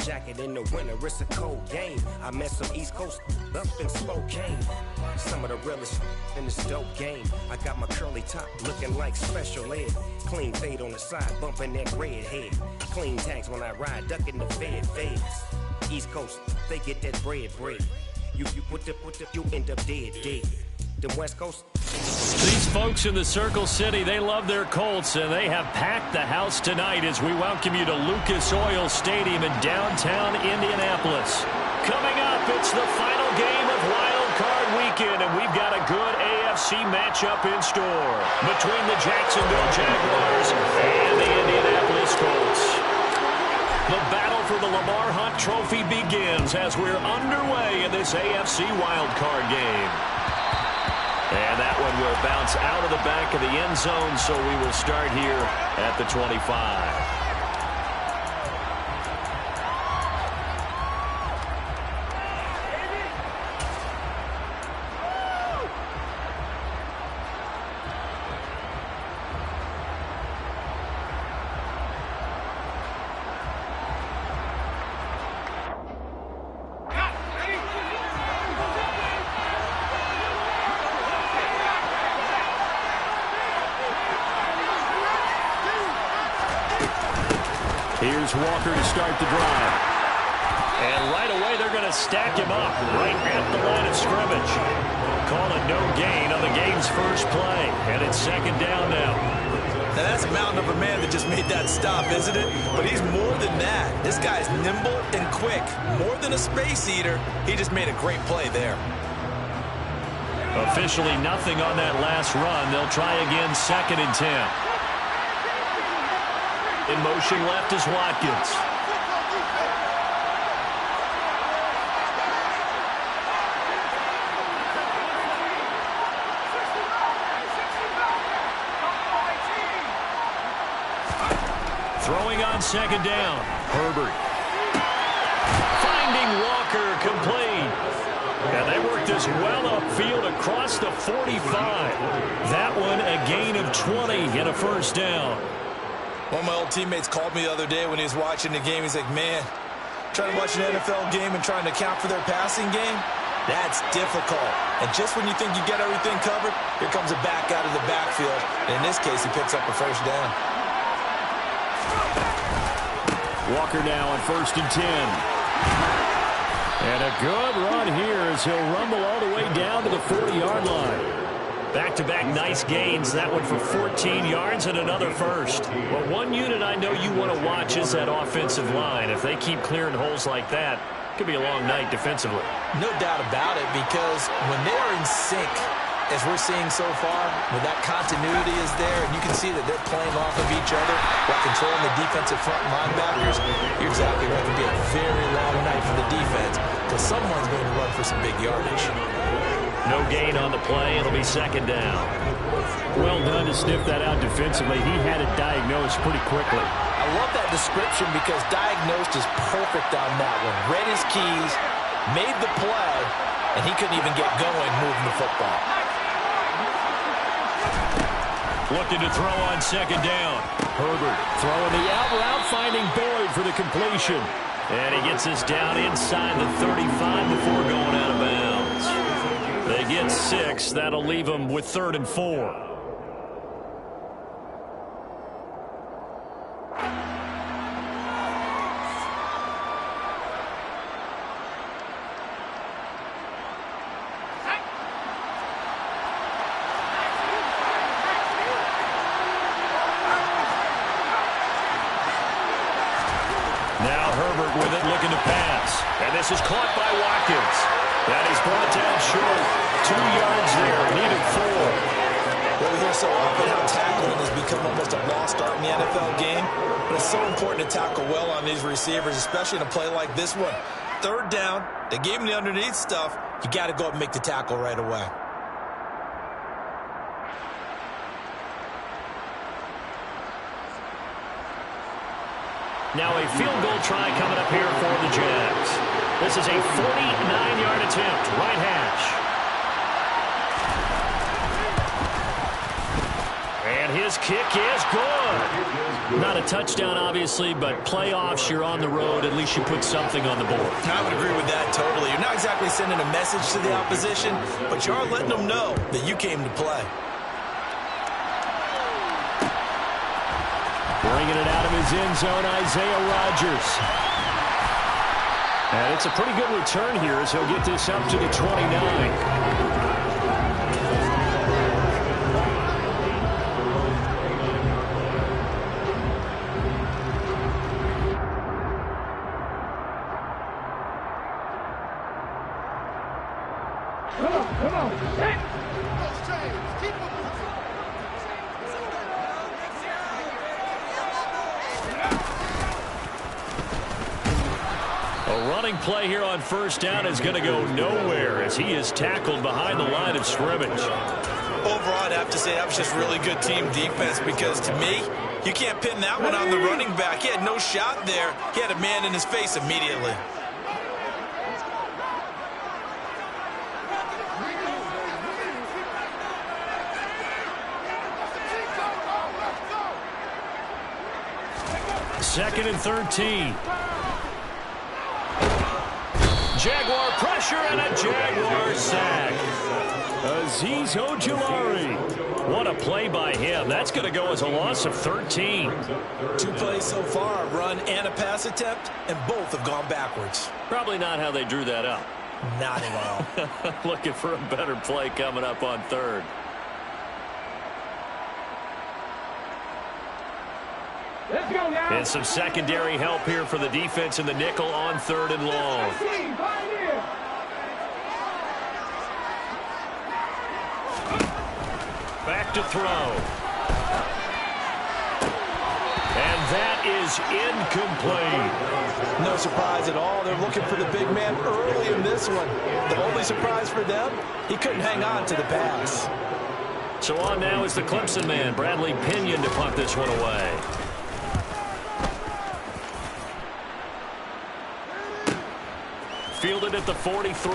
jacket in the winter, it's a cold game. I met some East Coast up in Spokane. Some of the realest in this dope game. I got my curly top looking like special ed. Clean fade on the side, bumping that red head. Clean tags when I ride, ducking the feds. East Coast, they get that bread. You end up dead. The West Coast. These folks in the Circle City, they love their Colts, and they have packed the house tonight as we welcome you to Lucas Oil Stadium in downtown Indianapolis. Coming up, it's the final game of Wild Card Weekend, and we've got a good AFC matchup in store between the Jacksonville Jaguars and the Indianapolis Colts. The battle for the Lamar Hunt Trophy begins as we're underway in this AFC Wild Card game. And that one will bounce out of the back of the end zone, so we will start here at the 25. Here's Walker to start the drive. And right away, they're going to stack him up right at the line of scrimmage. Call a no gain on the game's first play. And it's second down now. Now, that's a mountain of a man that just made that stop, isn't it? But he's more than that. This guy's nimble and quick. More than a space eater. He just made a great play there. Officially nothing on that last run. They'll try again, 2nd and 10. In motion left is Watkins. Throwing on 2nd down. Herbert. Finding Walker, complete. And they work this well upfield across the 45. That one a gain of 20 and a first down. One of my old teammates called me the other day when he was watching the game. He's like, man, trying to watch an NFL game and trying to account for their passing game, that's difficult. And just when you think you get everything covered, here comes a back out of the backfield. And in this case, he picks up a first down. Walker now on 1st and 10. And a good run here as he'll rumble all the way down to the 40-yard line. Back-to-back nice gains. That one for 14 yards and another first. Well, one unit I know you want to watch is that offensive line. If they keep clearing holes like that, it could be a long night defensively. No doubt about it, because when they are in sync, as we're seeing so far, when that continuity is there, and you can see that they're playing off of each other while controlling the defensive front linebackers, you're exactly right. It could be a very long night for the defense, because someone's going to run for some big yardage. No gain on the play. It'll be 2nd down. Well done to sniff that out defensively. He had it diagnosed pretty quickly. I love that description because diagnosed is perfect on that one. Read his keys, made the play, and he couldn't even get going moving the football. Looking to throw on 2nd down. Herbert throwing the out route, finding Boyd for the completion. And he gets this down inside the 35 before going out of bounds. They get 6. That'll leave them with 3rd and 4. Now Herbert with it, looking to pass. And this is caught by Watkins. That is brought down short. 2 yards there, needed 4. Well, we hear so often how tackling has become almost a lost art in the NFL game. But it's so important to tackle well on these receivers, especially in a play like this one. 3rd down, they gave him the underneath stuff. You got to go up and make the tackle right away. Now a field goal try coming up here for the Jags. This is a 49-yard attempt, right hash. And his kick is good. Not a touchdown, obviously, but playoffs, you're on the road. At least you put something on the board. I would agree with that totally. You're not exactly sending a message to the opposition, but you are letting them know that you came to play. Bringing it out of his end zone, Isaiah Rodgers. And it's a pretty good return here as he'll get this up to the 29. Come on. Hey. A running play here on first down is going to go nowhere as he is tackled behind the line of scrimmage. Overall, I'd have to say that was just really good team defense because, to me, you can't pin that one on the running back. He had no shot there. He had a man in his face immediately. Second and 13. Jaguar pressure and a Jaguar sack. Azeez Ojulari. What a play by him. That's going to go as a loss of 13. 2 plays so far, a run and a pass attempt, and both have gone backwards. Probably not how they drew that up. Not at all. Looking for a better play coming up on third. Let's go now. And some secondary help here for the defense in the nickel on third and long. Back to throw. And that is incomplete. No surprise at all. They're looking for the big man early in this one. The only surprise for them, he couldn't hang on to the pass. So on now is the Clemson man, Bradley Pinion, to punt this one away. Fielded at the 43.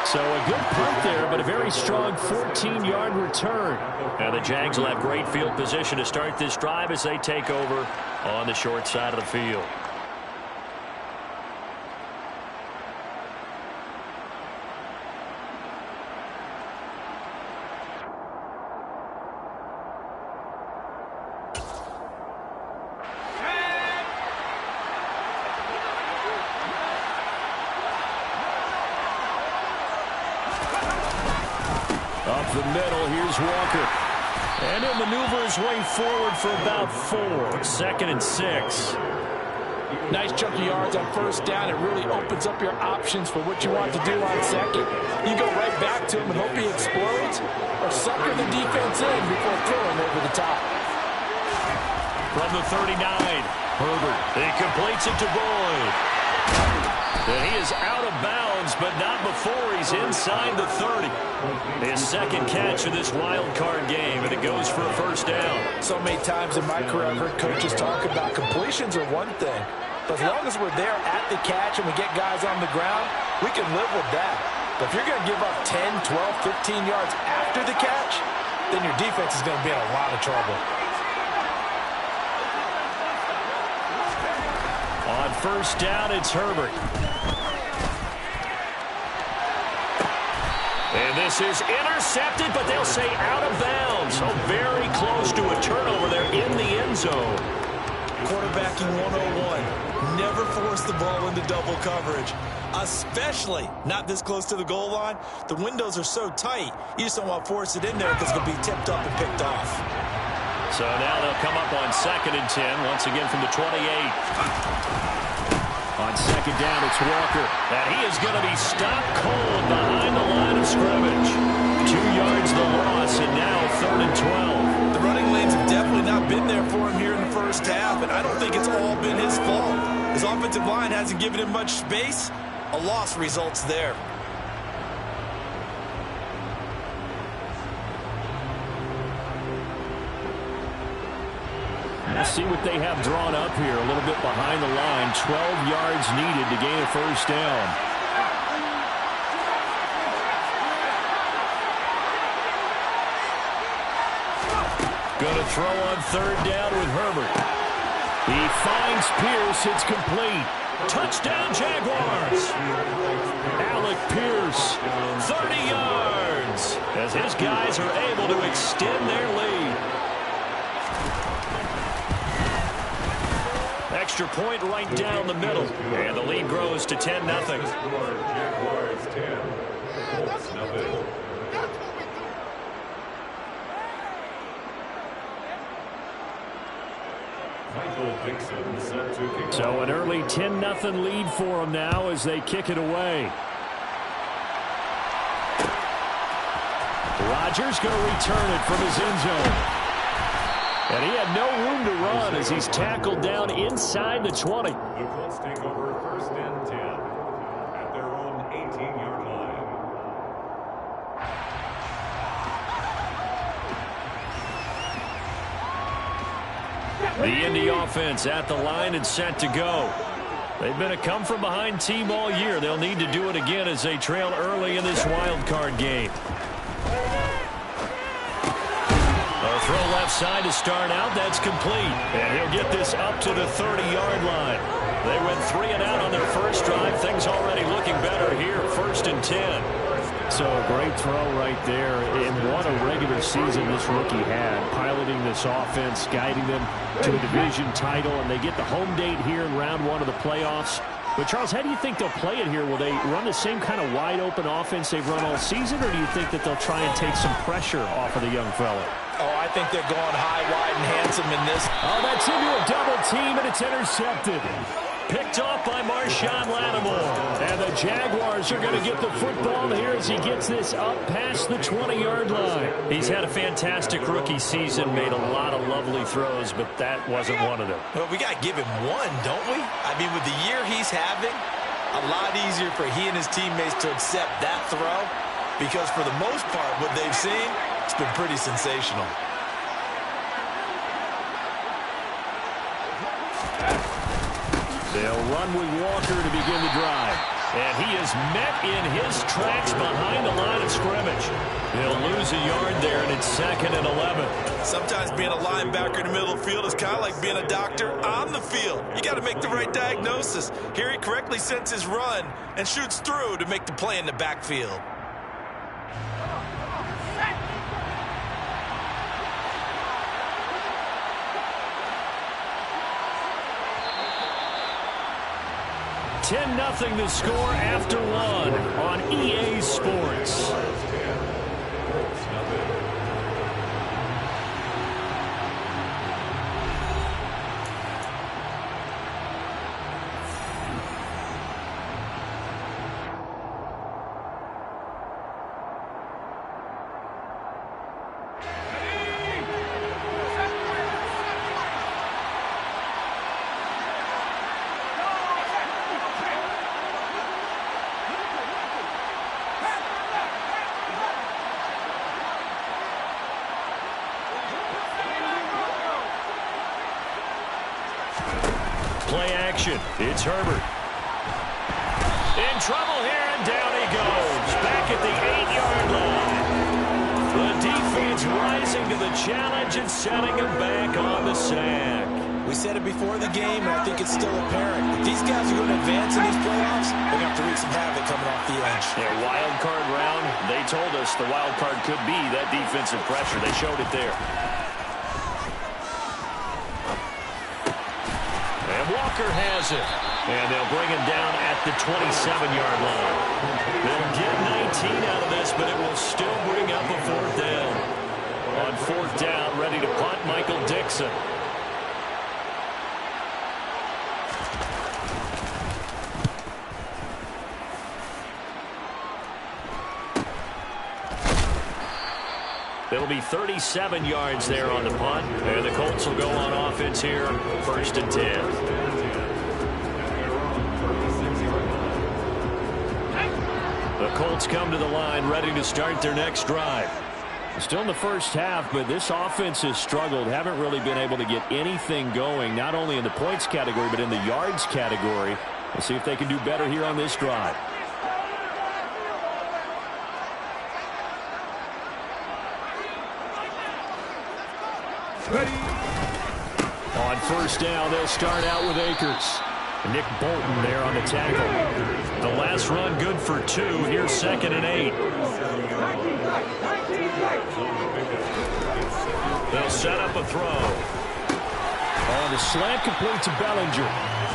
So a good punt there, but a very strong 14-yard return. Now the Jags will have great field position to start this drive as they take over on the short side of the field. Up the middle, here's Walker. And he'll maneuver his way forward for about 4. Second and 6. Nice chunky yards on first down. It really opens up your options for what you want to do on second. You go right back to him and hope he explodes, or sucker the defense in before throwing over the top. From the 39, Herbert. He completes it to Boyd. And he is out of bounds, but not before he's inside the 30. His second catch of this wild card game, and it goes for a first down. So many times in my career, I've heard coaches talk about completions are one thing. But as long as we're there at the catch and we get guys on the ground, we can live with that. But if you're going to give up 10, 12, 15 yards after the catch, then your defense is going to be in a lot of trouble. On first down, it's Herbert. And this is intercepted, but they'll say out of bounds. So very close to a turnover there in the end zone. Quarterbacking 101. Never force the ball into double coverage, especially not this close to the goal line. The windows are so tight, you just don't want to force it in there because it's going to be tipped up and picked off. So now they'll come up on second and 10, once again from the 28. On second down, it's Walker. And he is going to be stopped cold behind the line of scrimmage. 2 yards the loss, and now third and 12. The running lanes have definitely not been there for him here in the first half, and I don't think it's all been his fault. His offensive line hasn't given him much space. A loss results there. Let's see what they have drawn up here. A little bit behind the line. 12 yards needed to gain a first down. Going to throw on third down with Herbert. He finds Pierce. It's complete. Touchdown, Jaguars. Alec Pierce, 30 yards, as his guys are able to extend their lead. Extra point right down the middle, and the lead grows to 10-0. Jaguars 10, Colts nothing. So an early 10-0 lead for them now as they kick it away. Rodgers going to return it from his end zone. And he had no room to run as he's tackled down inside the 20. The Colts take over first and 10 at their own 18-yard line. The Indy offense at the line and set to go. They've been a come-from-behind team all year. They'll need to do it again as they trail early in this wild card game. A throw left side to start out. That's complete. And he'll get this up to the 30-yard line. They went 3 and out on their first drive. Things already looking better here. First and 10. So a great throw right there. And what a regular season this rookie had. Piloting this offense, guiding them to a division title. And they get the home date here in round 1 of the playoffs. But, Charles, how do you think they'll play it here? Will they run the same kind of wide-open offense they've run all season? Or do you think that they'll try and take some pressure off of the young fella? Oh, I think they're going high, wide, and handsome in this. Oh, that's into a double team, and it's intercepted. Picked off by Marshawn Lattimore. And the Jaguars are going to get the football here as he gets this up past the 20-yard line. He's had a fantastic rookie season, made a lot of lovely throws, but that wasn't one of them. Well, we got to give him one, don't we? I mean, with the year he's having, a lot easier for he and his teammates to accept that throw because for the most part, what they've seen, it's been pretty sensational. They'll run with Walker to begin the drive. And he is met in his tracks behind the line of scrimmage. He'll lose a yard there, and it's 2nd and 11. Sometimes being a linebacker in the middle of the field is kind of like being a doctor on the field. You got to make the right diagnosis. Here he correctly sends his run and shoots through to make the play in the backfield. Nothing the score after 1 on EA Sports. Play action. It's Herbert. In trouble here, and down he goes. Back at the 8-yard line. The defense rising to the challenge and setting him back on the sack. We said it before the game, and I think it's still apparent. If these guys are going to advance in these playoffs, they're going to have to wreak some havoc coming off the edge. Yeah, wild card round, they told us the wild card could be that defensive pressure. They showed it there. Walker has it. And they'll bring him down at the 27-yard line. They'll get 19 out of this, but it will still bring up a 4th down. On 4th down, ready to punt, Michael Dixon. It'll be 37 yards there on the punt. And the Colts will go on offense here, 1st and 10. The Colts come to the line, ready to start their next drive. Still in the first half, but this offense has struggled. Haven't really been able to get anything going, not only in the points category, but in the yards category. We'll see if they can do better here on this drive. On first down, they'll start out with Akers. Nick Bolton there on the tackle. The last run good for 2. Here's 2nd and 8. They'll set up a throw. On the slant, complete to Bellinger.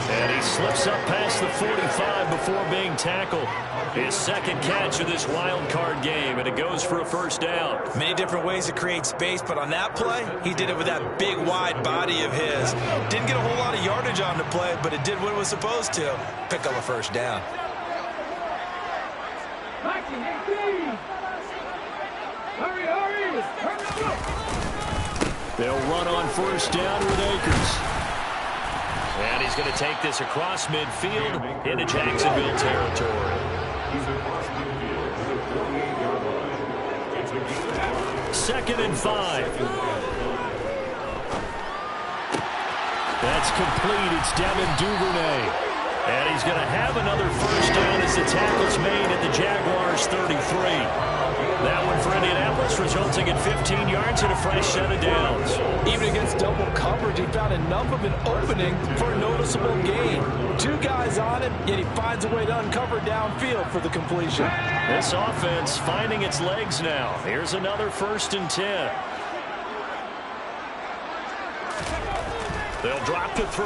And he slips up past the 45 before being tackled. His 2nd catch of this wild card game, and it goes for a first down. Many different ways to create space, but on that play, he did it with that big, wide body of his. Didn't get a whole lot of yardage on the play, but it did what it was supposed to. Pick up a first down. They'll run on first down with Akers. And he's going to take this across midfield into Jacksonville territory. 2nd and 5. That's complete. It's Devin Duvernay. And he's going to have another first down as the tackle's made at the Jaguars' 33. That one for Indianapolis, resulting in 15 yards and a fresh set of downs. Even against double coverage, he found enough of an opening for a noticeable gain. 2 guys on him, yet he finds a way to uncover downfield for the completion. This offense finding its legs now. Here's another 1st and 10. They'll drop the throw.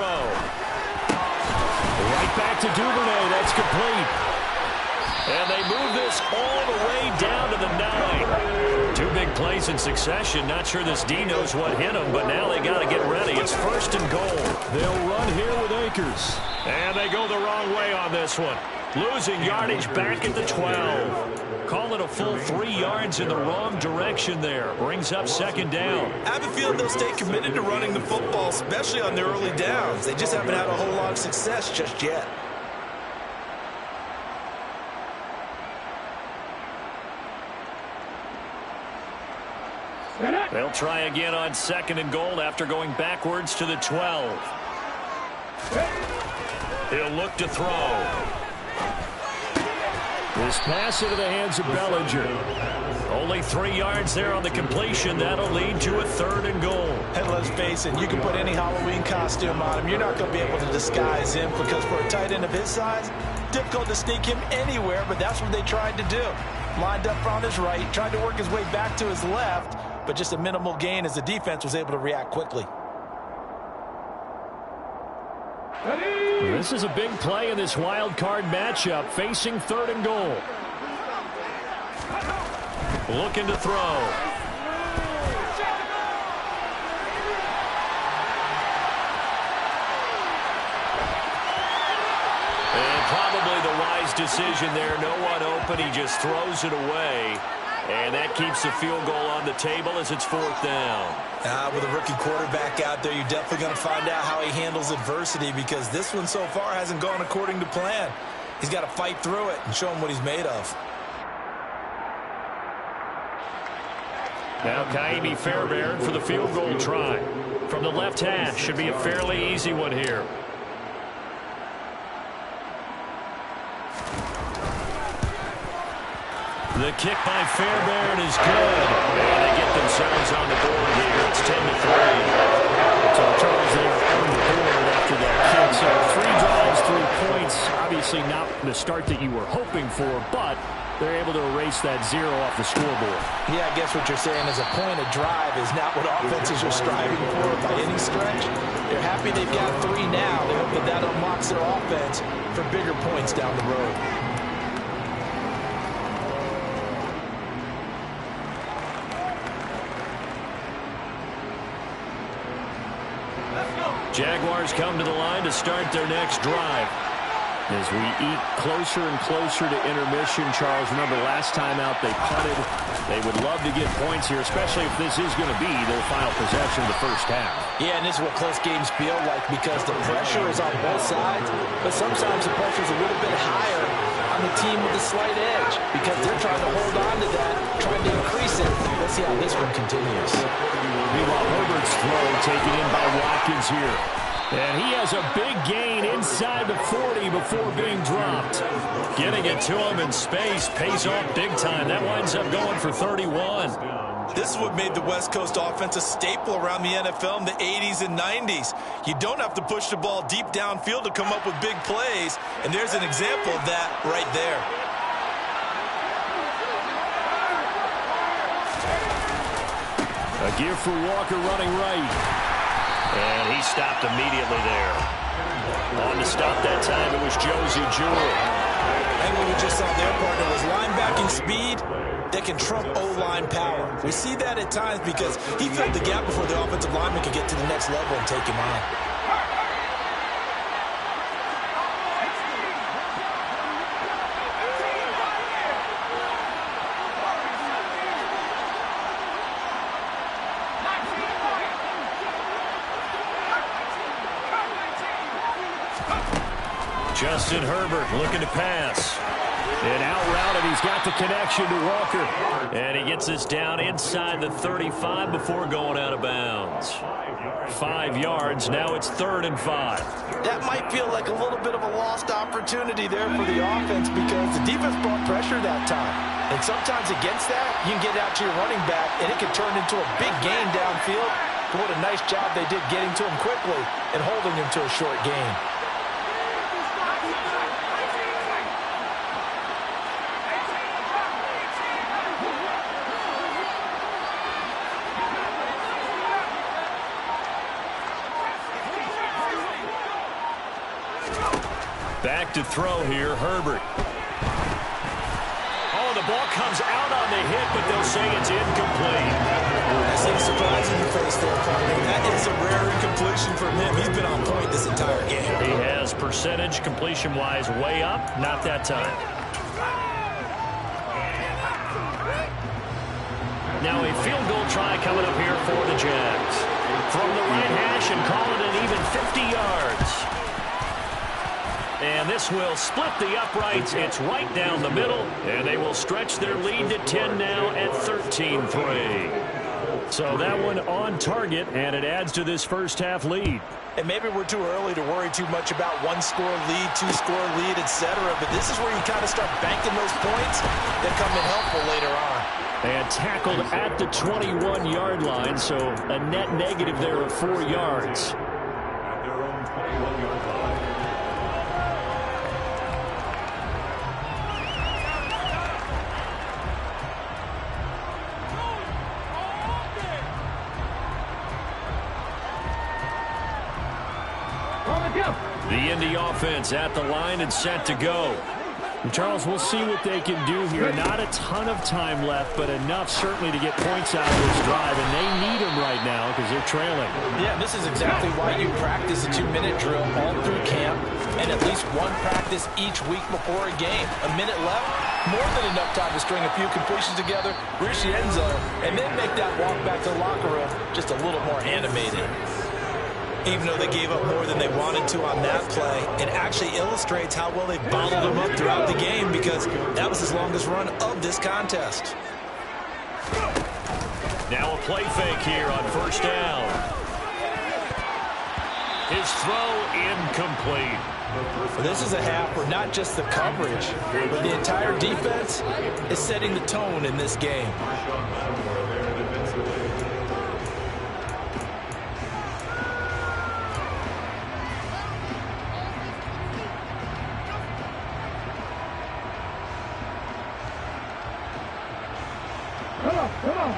Right back to Duvernay. That's complete. And they move this all the way down to the 9. 2 big plays in succession. Not sure this D knows what hit him, but now they got to get ready. It's 1st and goal. They'll run here with Akers. And they go the wrong way on this one. Losing yardage back at the 12. Call it a full 3 yards in the wrong direction there. Brings up 2nd down. I have a feeling they'll stay committed to running the football, especially on their early downs. They just haven't had a whole lot of success just yet. They'll try again on 2nd and goal after going backwards to the 12. He'll look to throw. This pass into the hands of Bellinger. Only 3 yards there on the completion. That'll lead to a 3rd and goal. And let's face it, you can put any Halloween costume on him. You're not going to be able to disguise him because for a tight end of his size, difficult to sneak him anywhere, but that's what they tried to do. Lined up on his right, tried to work his way back to his left, but just a minimal gain as the defense was able to react quickly. This is a big play in this wild card matchup, facing 3rd and goal. Looking to throw. And probably the wise decision there. No one open. He just throws it away. And that keeps the field goal on the table as it's 4th down. With a rookie quarterback out there, you're definitely going to find out how he handles adversity because this one so far hasn't gone according to plan. He's got to fight through it and show him what he's made of. Now Kaimi Fairbairn for the field goal try. From the left hash, should be a fairly easy one here. The kick by Fairbairn is good. And they get themselves on the board here. It's 10-3. So Charles there on the board after that kick. So 3 drives, 3 points. Obviously not the start that you were hoping for, but they're able to erase that 0 off the scoreboard. Yeah, I guess what you're saying is a point of drive is not what offenses are striving for by any stretch. They're happy they've got 3 now. They hope that unlocks their offense for bigger points down the road. Jaguars come to the line to start their next drive. As we eat closer and closer to intermission, Charles, remember last time out they punted. They would love to get points here, especially if this is going to be their final possession of the first half. Yeah, and this is what close games feel like because the pressure is on both sides, but sometimes the pressure is a little bit higher on the team with a slight edge because they're trying to hold on to that, trying to increase it. Let's see how this one continues. Meanwhile, Herbert's throw taken in by Watkins here. And he has a big gain inside the 40 before being dropped. Getting it to him in space pays off big time. That winds up going for 31. This is what made the West Coast offense a staple around the NFL in the 80s and 90s. You don't have to push the ball deep downfield to come up with big plays, and there's an example of that right there. A give for Walker running right. And he stopped immediately there. On to stop that time, it was Josie Jewell. And what we just saw their partner was linebacking speed that can trump O-line power. We see that at times because he filled the gap before the offensive lineman could get to the next level and take him on. Justin Herbert looking to pass. And out routed, he's got the connection to Walker. And he gets this down inside the 35 before going out of bounds. 5 yards, now it's 3rd and 5. That might feel like a little bit of a lost opportunity there for the offense because the defense brought pressure that time. And sometimes against that, you can get out to your running back, and it can turn into a big gain downfield. But what a nice job they did getting to him quickly and holding him to a short gain. Back to throw here, Herbert. Oh, the ball comes out on the hit, but they'll say it's incomplete. That seems surprising you face there, partner. That is a rare incompletion from him. He's been on point this entire game. He has percentage completion-wise way up, not that time. Now a field goal try coming up here for the Jags. From the right hash and call it an even 50 yards. And this will split the uprights. It's right down the middle, and they will stretch their lead to 10 now at 13-3. So that one on target, and it adds to this first half lead. And maybe we're too early to worry too much about 1-score lead, 2-score lead, etc. But this is where you kind of start banking those points that come in helpful later on. And tackled at the 21-yard line, so a net negative there of 4 yards. At their own 21-yard line. The Indy offense at the line and set to go. And Charles, we'll see what they can do here. Not a ton of time left, but enough certainly to get points out of this drive, and they need them right now because they're trailing. Yeah, this is exactly why you practice a 2-minute drill all through camp and at least one practice each week before a game. A minute left, more than enough time to string a few completions together, reach the end zone, and then make that walk back to the locker room just a little more animated. Even though they gave up more than they wanted to on that play, it actually illustrates how well they bottled them up throughout the game because that was his longest run of this contest. Now a play fake here on first down. His throw incomplete. This is a half where not just the coverage, but the entire defense is setting the tone in this game.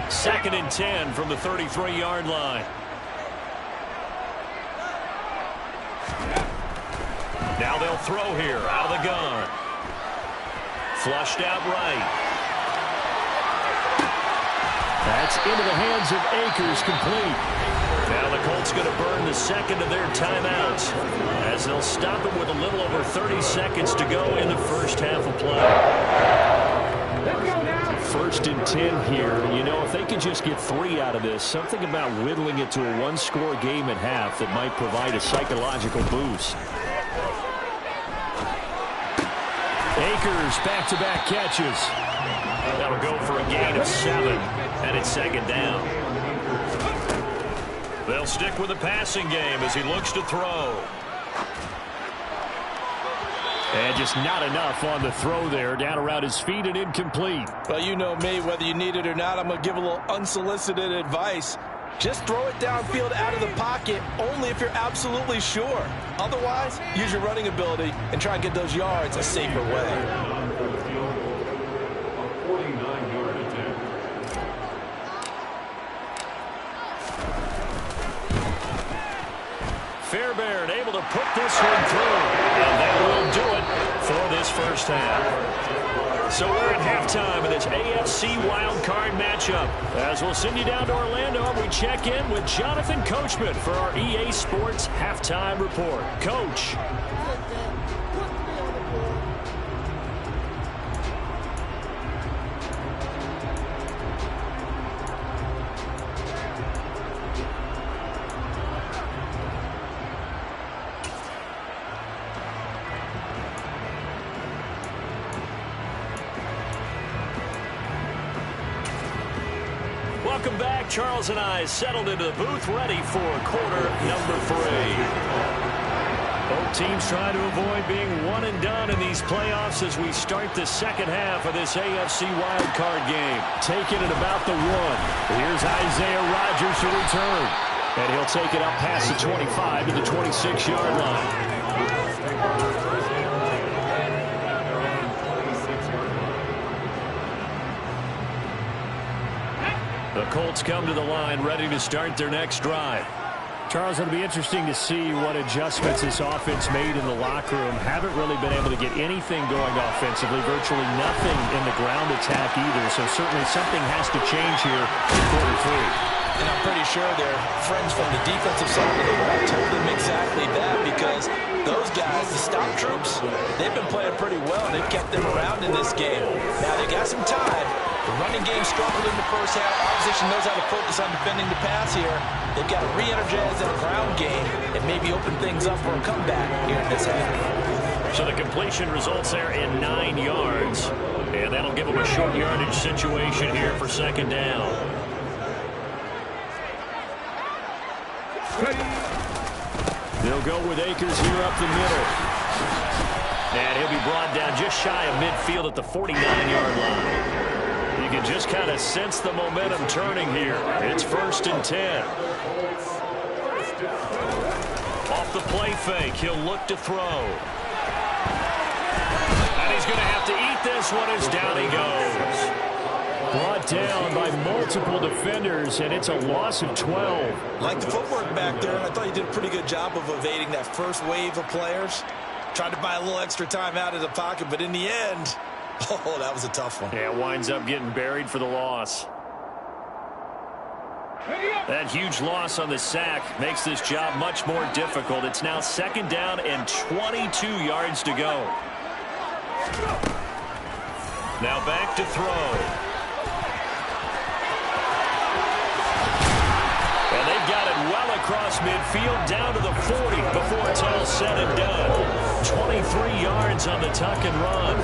Second and 10 from the 33-yard line. Now they'll throw here out of the gun. Flushed out right. That's into the hands of Akers, complete. Now the Colts going to burn the second of their timeouts as they'll stop it with a little over 30 seconds to go in the first half of play. First and 10 here. You know, if they could just get 3 out of this, something about whittling it to a 1-score game at half that might provide a psychological boost. Akers back-to-back catches. That'll go for a gain of 7, and it's second down. They'll stick with the passing game as he looks to throw. And just not enough on the throw there. Down around his feet and incomplete. Well, you know me, whether you need it or not, I'm going to give a little unsolicited advice. Just throw it downfield out of the pocket only if you're absolutely sure. Otherwise, use your running ability and try and get those yards a safer way. A 49-yard attempt. Fairbairn able to put this one through. And that will do it for this first half. So we're at halftime of this AFC wildcard matchup. As we'll send you down to Orlando, we check in with Jonathan Coachman for our EA Sports Halftime Report. Coach. Welcome back. Charles and I settled into the booth, ready for quarter number 3. Both teams trying to avoid being one and done in these playoffs as we start the second half of this AFC wildcard game. Taking it about the 1. Here's Isaiah Rodgers to return. And he'll take it up past the 25 to the 26-yard line. The Colts come to the line ready to start their next drive. Charles, it'll be interesting to see what adjustments this offense made in the locker room. Haven't really been able to get anything going offensively, virtually nothing in the ground attack either. So certainly something has to change here in quarter 3. And I'm pretty sure their friends from the defensive side of the ball told them exactly that, because those guys, the stop troops, they've been playing pretty well. They've kept them around in this game. Now they got some time. The running game struggled in the first half. Opposition knows how to focus on defending the pass here. They've got to re-energize that ground game and maybe open things up for a comeback here in this half. So the completion results there in 9 yards. And that'll give them a short yardage situation here for second down. They'll go with Akers here up the middle. And he'll be brought down just shy of midfield at the 49-yard line. You can just kind of sense the momentum turning here. It's 1st and 10. Off the play fake, he'll look to throw. And he's going to have to eat this one as down he goes. Brought down by multiple defenders, and it's a loss of 12. Like the footwork back there, and I thought you did a pretty good job of evading that first wave of players. Tried to buy a little extra time out of the pocket, but in the end, oh, that was a tough one. Yeah, winds up getting buried for the loss. That huge loss on the sack makes this job much more difficult. It's now 2nd down and 22 yards to go. Now back to throw. And they've got it well across midfield down to the 40 before it's all said and done. 23 yards on the tuck and run.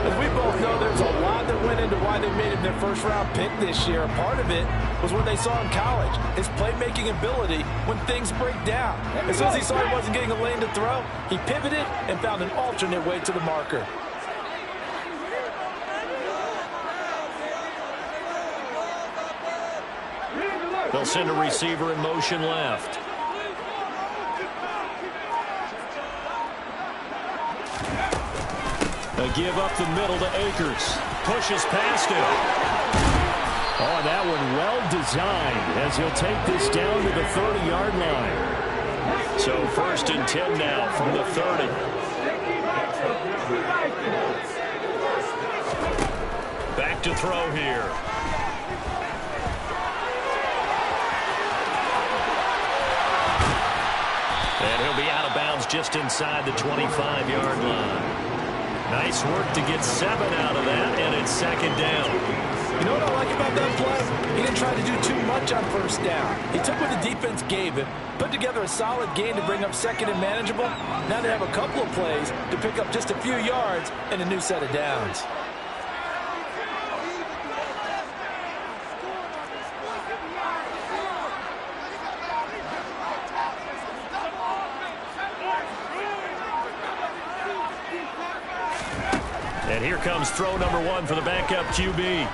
As we both know, there's a lot that went into why they made him their first-round pick this year. Part of it was what they saw in college, his playmaking ability when things break down. As soon as he saw he wasn't getting a lane to throw, he pivoted and found an alternate way to the marker. They'll send a receiver in motion left. A give up the middle to Akers. Pushes past him. Oh, that one well designed as he'll take this down to the 30-yard line. So 1st and 10 now from the 30. Back to throw here. And he'll be out of bounds just inside the 25-yard line. Nice work to get 7 out of that, and it's 2nd down. You know what I like about that play? He didn't try to do too much on 1st down. He took what the defense gave him, put together a solid game to bring up 2nd and manageable. Now they have a couple of plays to pick up just a few yards and a new set of downs. And here comes throw number 1 for the backup QB.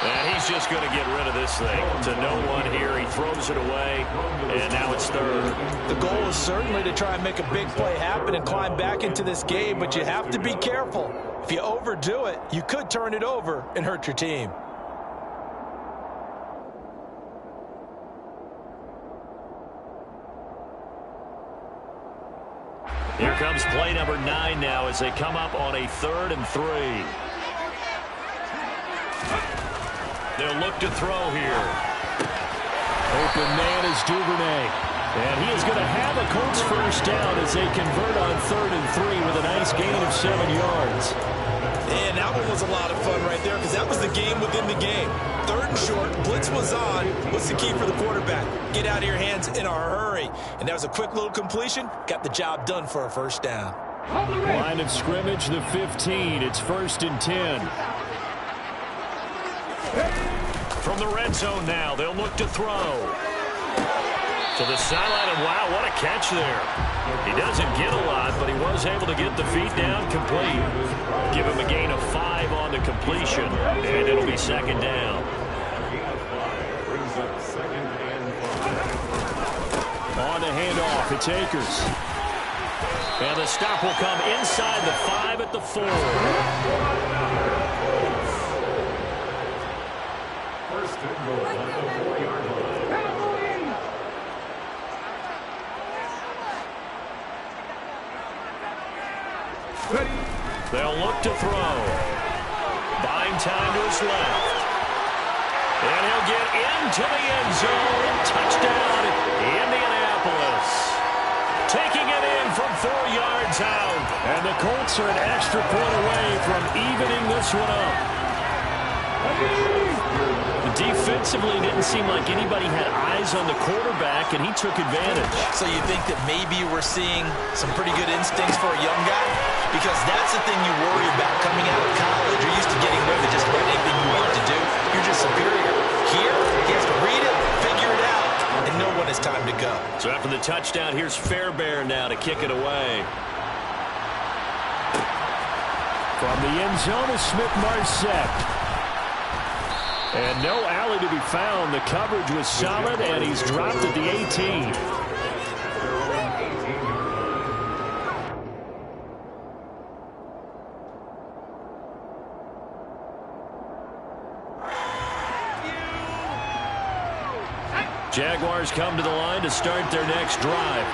And he's just going to get rid of this thing to no one here. He throws it away, and now it's third. The goal is certainly to try and make a big play happen and climb back into this game, but you have to be careful. If you overdo it, you could turn it over and hurt your team. Here comes play number 9 now as they come up on a 3rd and 3. They'll look to throw here. Open man is Duvernay. And he is going to have a Colts first down as they convert on 3rd and 3 with a nice gain of 7 yards. And that one was a lot of fun right there because that was the game within the game. 3rd and short, blitz was on. What's the key for the quarterback? Get out of your hands in a hurry. And that was a quick little completion. Got the job done for a first down. Line of scrimmage, the 15. It's 1st and 10. From the red zone now, they'll look to throw. To the sideline, and wow, what a catch there. He doesn't get a lot, but he was able to get the feet down complete. Give him a gain of 5 on the completion, and it'll be 2nd down. On the handoff, it's Akers. And the stop will come inside the 5 at the 4. First and goal at the 4-yard line. They'll look to throw. Buying time to his left. And he'll get into the end zone. Touchdown, Indianapolis. Taking it in from 4 yards out. And the Colts are an extra point away from evening this one up. Defensively, didn't seem like anybody had eyes on the quarterback, and he took advantage. So you think that maybe we're seeing some pretty good instincts for a young guy? Because that's the thing you worry about coming out of college. You're used to getting away with just about anything you want to do. You're just superior. Here, he has to read it, figure it out, and know when it's time to go. So after the touchdown, here's Fairbairn now to kick it away. From the end zone is Smith-Marsette. And no alley to be found. The coverage was solid, and he's dropped at the 18. Jaguars come to the line to start their next drive.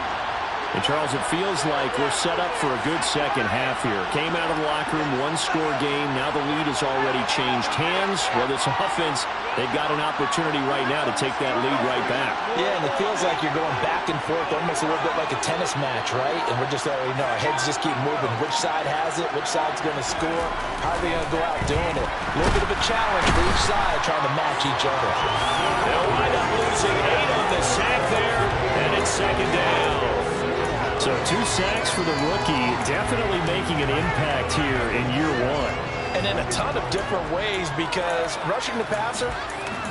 And, Charles, it feels like we're set up for a good second half here. Came out of the locker room, 1-score game. Now the lead has already changed hands. Well, this offense, they've got an opportunity right now to take that lead right back. Yeah, and it feels like you're going back and forth, almost a little bit like a tennis match, right? And we're just already know our heads just keep moving. Which side has it? Which side's going to score? How are they going to go out doing it? A little bit of a challenge for each side trying to match each other. They'll wind up losing 8 on the sack there, and it's 2nd down. So 2 sacks for the rookie, definitely making an impact here in year 1. And in a ton of different ways, because rushing the passer,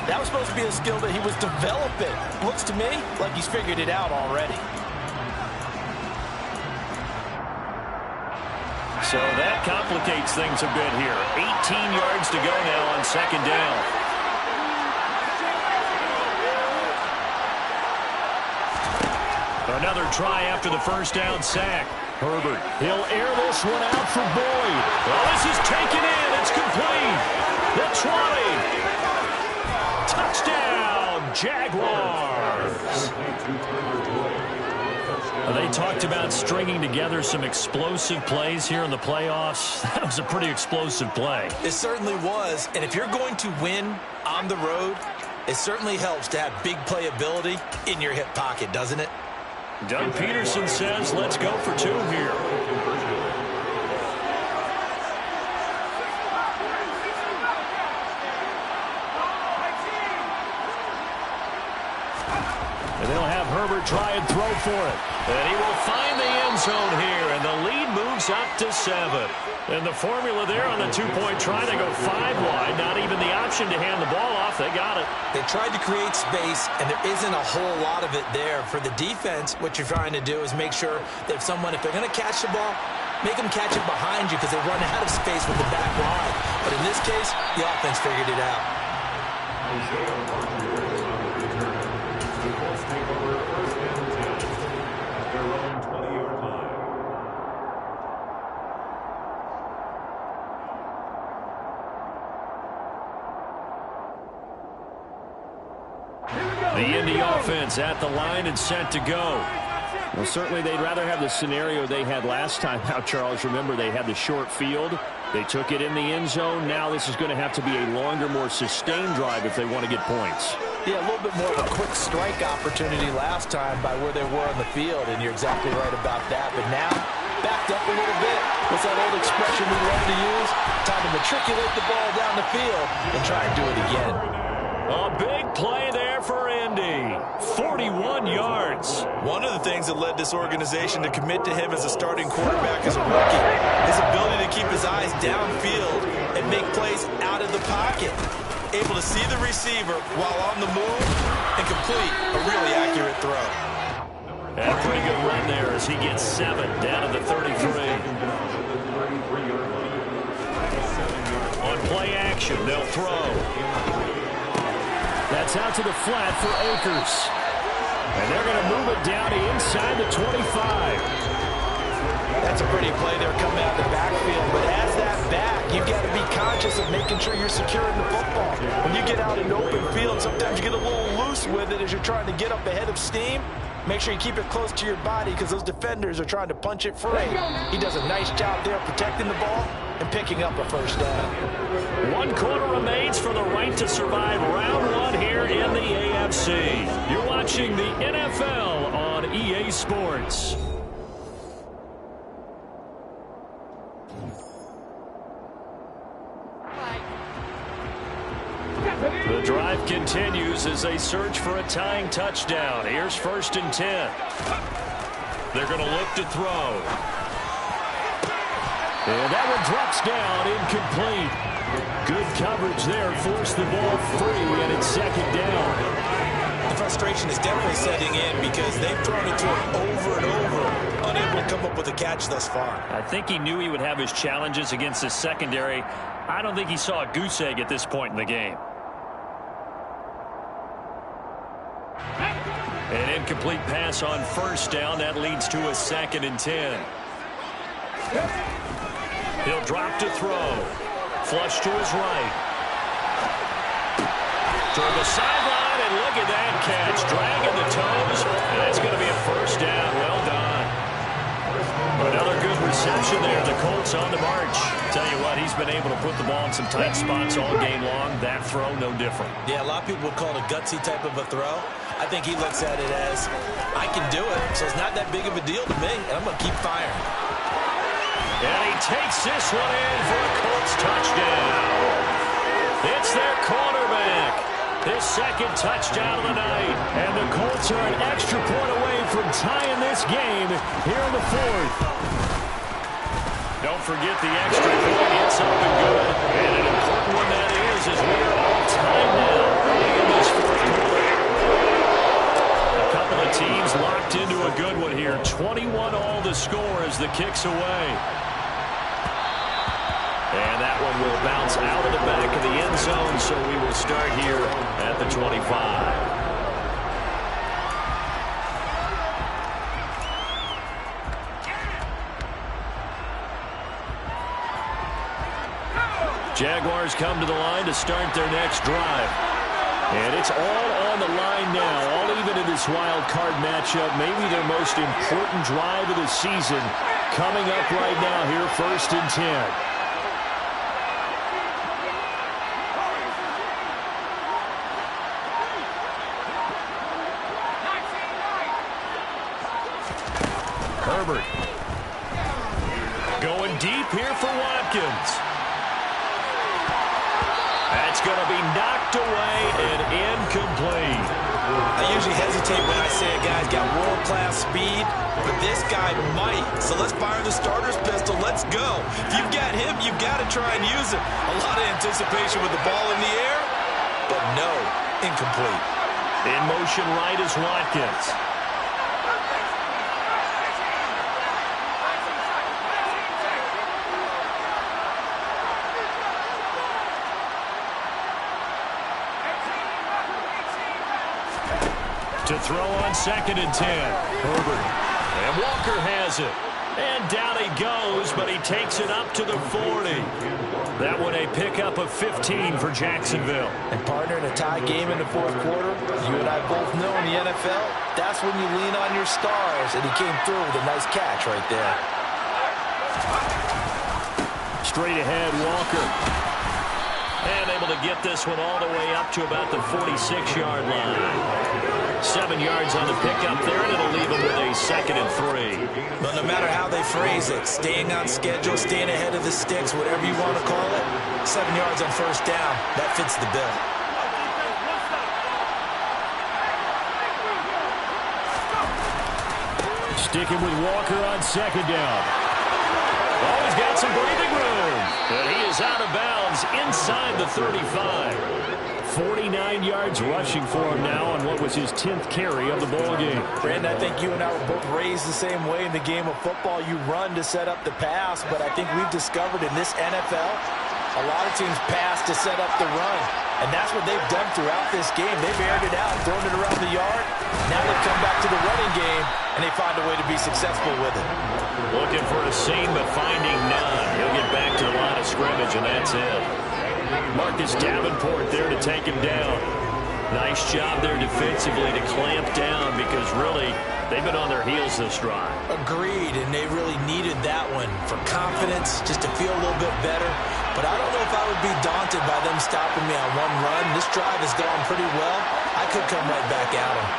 that was supposed to be a skill that he was developing. Looks to me like he's figured it out already. So that complicates things a bit here. 18 yards to go now on 2nd down. Another try after the first down sack. Herbert, he'll air this one out for Boyd. Well, this is taken in. It's complete. The 20. Touchdown, Jaguars. They talked about stringing together some explosive plays here in the playoffs. That was a pretty explosive play. It certainly was. And if you're going to win on the road, it certainly helps to have big playability in your hip pocket, doesn't it? Doug Peterson says, let's go for 2 here. And they'll have Herbert try and throw for it. And he will find the end zone here, and the lead moves up to 7. And the formula there on the 2-point try to go 5 wide. Not even the option to hand the ball off. They got it. They tried to create space, and there isn't a whole lot of it there. For the defense, what you're trying to do is make sure that if they're going to catch the ball, make them catch it behind you because they run out of space with the back line. But in this case, the offense figured it out. The Colts take over first and 10 at their own 20-yard line. The Indy offense at the line and set to go. Well, certainly they'd rather have the scenario they had last time out, Charles. Remember, they had the short field. They took it in the end zone. Now this is going to have to be a longer, more sustained drive if they want to get points. Yeah, a little bit more of a quick strike opportunity last time by where they were on the field, and you're exactly right about that. But now, backed up a little bit. What's that old expression we love to use? Time to matriculate the ball down the field and try and do it again. A big play there for Indy. 41 yards. One of the things that led this organization to commit to him as a starting quarterback as a rookie, his ability to keep his eyes downfield and make plays out of the pocket. Able to see the receiver while on the move and complete a really accurate throw. And a pretty good run there as he gets 7 down to the 33. On play action, they'll throw. That's out to the flat for Akers. And they're going to move it down to inside the 25. That's a pretty play there coming out of the backfield. But as that back, you've got to be conscious of making sure you're securing the football. When you get out in open field, sometimes you get a little loose with it as you're trying to get up ahead of steam. Make sure you keep it close to your body because those defenders are trying to punch it free. He does a nice job there protecting the ball and picking up a first down. 1 quarter remains for the right to survive round 1 here in the AFC. You're watching the NFL on EA Sports. The drive continues as they search for a tying touchdown. Here's 1st and 10. They're going to look to throw. And that one drops down, incomplete. Good coverage there, forced the ball free, and it's 2nd down. The frustration is definitely setting in because they've thrown it to him over and over, unable to come up with a catch thus far. I think he knew he would have his challenges against his secondary. I don't think he saw a goose egg at this point in the game. An incomplete pass on 1st down. That leads to a 2nd and 10. He'll drop to throw. Flush to his right. Toward the sideline, and look at that catch. Dragging the toes. And that's going to be a 1st down. Well done. Another good reception there. The Colts on the march. Tell you what, he's been able to put the ball in some tight spots all game long. That throw, no different. Yeah, a lot of people would call it a gutsy type of a throw. I think he looks at it as, I can do it, so it's not that big of a deal to me, and I'm going to keep firing. And he takes this one in for a Colts touchdown. It's their cornerback. His 2nd touchdown of the night. And the Colts are an extra point away from tying this game here in the 4th. Don't forget the extra point. It's up and good. And an important one that is as we are all tied now in this 4th quarter. A couple of teams locked into a good one here. 21 all the score as the kick's away. And that one will bounce out of the back of the end zone, so we will start here at the 25. Jaguars come to the line to start their next drive. And it's all on the line now, all even in this wild card matchup. Maybe their most important drive of the season coming up right now here, 1st and 10. Herbert going deep here for Watkins. That's going to be knocked away and incomplete. I usually hesitate when I say a guy's got world-class speed, but this guy might. So let's fire the starter's pistol. Let's go. If you've got him, you've got to try and use him. A lot of anticipation with the ball in the air, but no, incomplete. In motion right is Watkins. To throw on 2nd and 10. Herbert. And Walker has it. And down he goes, but he takes it up to the 40. That one a pickup of 15 for Jacksonville. And partner, in a tie game in the fourth quarter, you and I both know in the NFL, that's when you lean on your stars, and he came through with a nice catch right there. Straight ahead, Walker. And able to get this one all the way up to about the 46-yard line. 7 yards on the pickup there, and it'll leave him with a 2nd and 3. But no matter how they phrase it, staying on schedule, staying ahead of the sticks, whatever you want to call it, 7 yards on first down, that fits the bill. Sticking with Walker on 2nd down. Oh, he's got some breathing room. But he is out of bounds inside the 35. 49 yards rushing for him now on what was his 10th carry of the ball game. Brandon, I think you and I were both raised the same way in the game of football. You run to set up the pass, but I think we've discovered in this NFL, a lot of teams pass to set up the run. And that's what they've done throughout this game. They've aired it out, thrown it around the yard. Now they've come back to the running game, and they find a way to be successful with it. Looking for a seam, but finding none. He'll get back to the line of scrimmage, and that's it. Marcus Davenport there to take him down. Nice job there defensively to clamp down because really they've been on their heels this drive. Agreed, and they really needed that one for confidence, just to feel a little bit better. But I don't know if I would be daunted by them stopping me on one run. This drive has gone pretty well. I could come right back at them.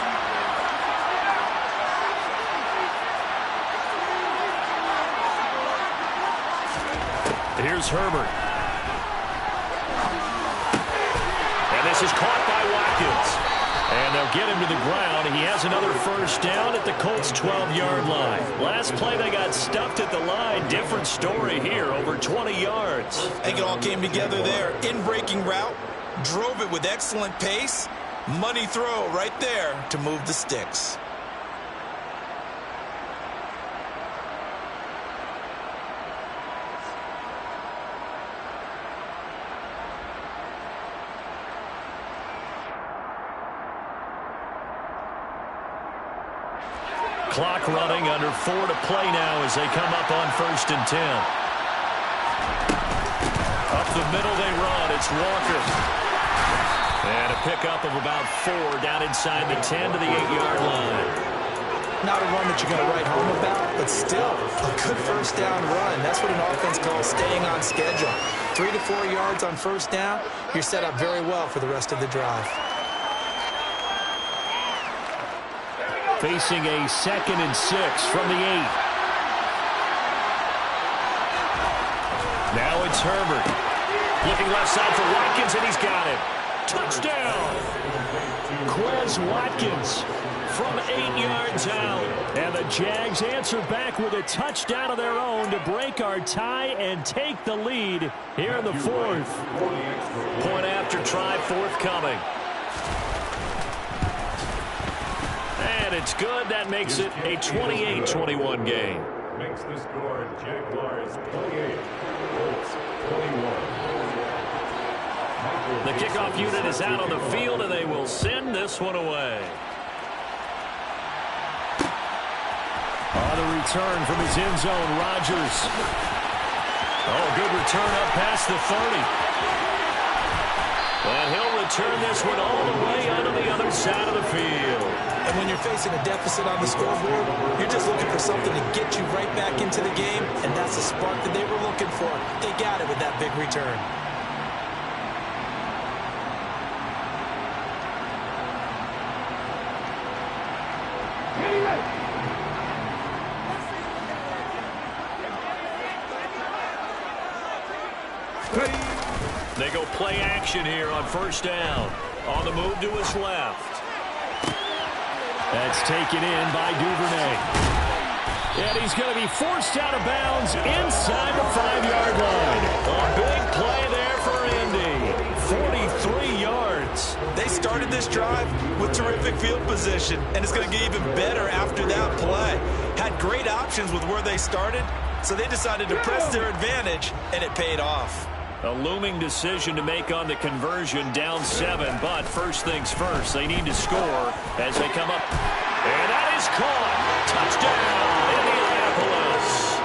Here's Herbert. And this is caught by Watkins. And they'll get him to the ground. He has another first down at the Colts' 12-yard line. Last play, they got stuffed at the line. Different story here, over 20 yards. I think it all came together there. In-breaking route, drove it with excellent pace. Money throw right there to move the sticks. Clock running, under 4 to play now as they come up on 1st and 10. Up the middle they run. It's Walker. And a pickup of about 4 down inside the 10 to the 8-yard line. Not a run that you're going to write home about, but still a good first down run. That's what an offense calls staying on schedule. 3 to 4 yards on first down, you're set up very well for the rest of the drive. Facing a 2nd and 6 from the 8. Now it's Herbert. Looking left side for Watkins, and he's got it. Touchdown! Quez Watkins from 8 yards out. And the Jags answer back with a touchdown of their own to break our tie and take the lead here in the 4th. Point after try forthcoming. And it's good. That makes it a 28-21 game. Makes the score Jaguars 28, Colts 21. The kickoff unit is out on the field, and they will send this one away. On the return from his end zone, Rodgers. Oh, good return up past the 30. And he'll return this one all the way onto the other side of the field. And when you're facing a deficit on the scoreboard, you're just looking for something to get you right back into the game, and that's the spark that they were looking for. They got it with that big return. They go play action here on first down. On the move to his left. That's taken in by Duvernay. And he's going to be forced out of bounds inside the 5-yard line. A big play there for Indy. 43 yards. They started this drive with terrific field position, and it's going to get even better after that play. Had great options with where they started, so they decided to press their advantage, and it paid off. A looming decision to make on the conversion, down 7. But first things first, they need to score as they come up. And that is caught. Touchdown, Indianapolis.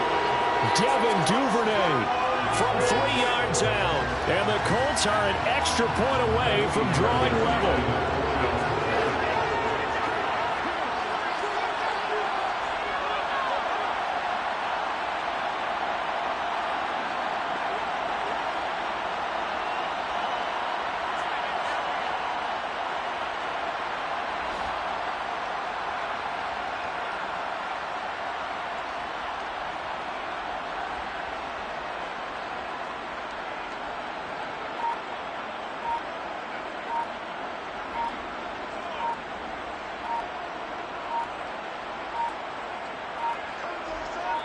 Devin Duvernay from 3 yards out. And the Colts are an extra point away from drawing level.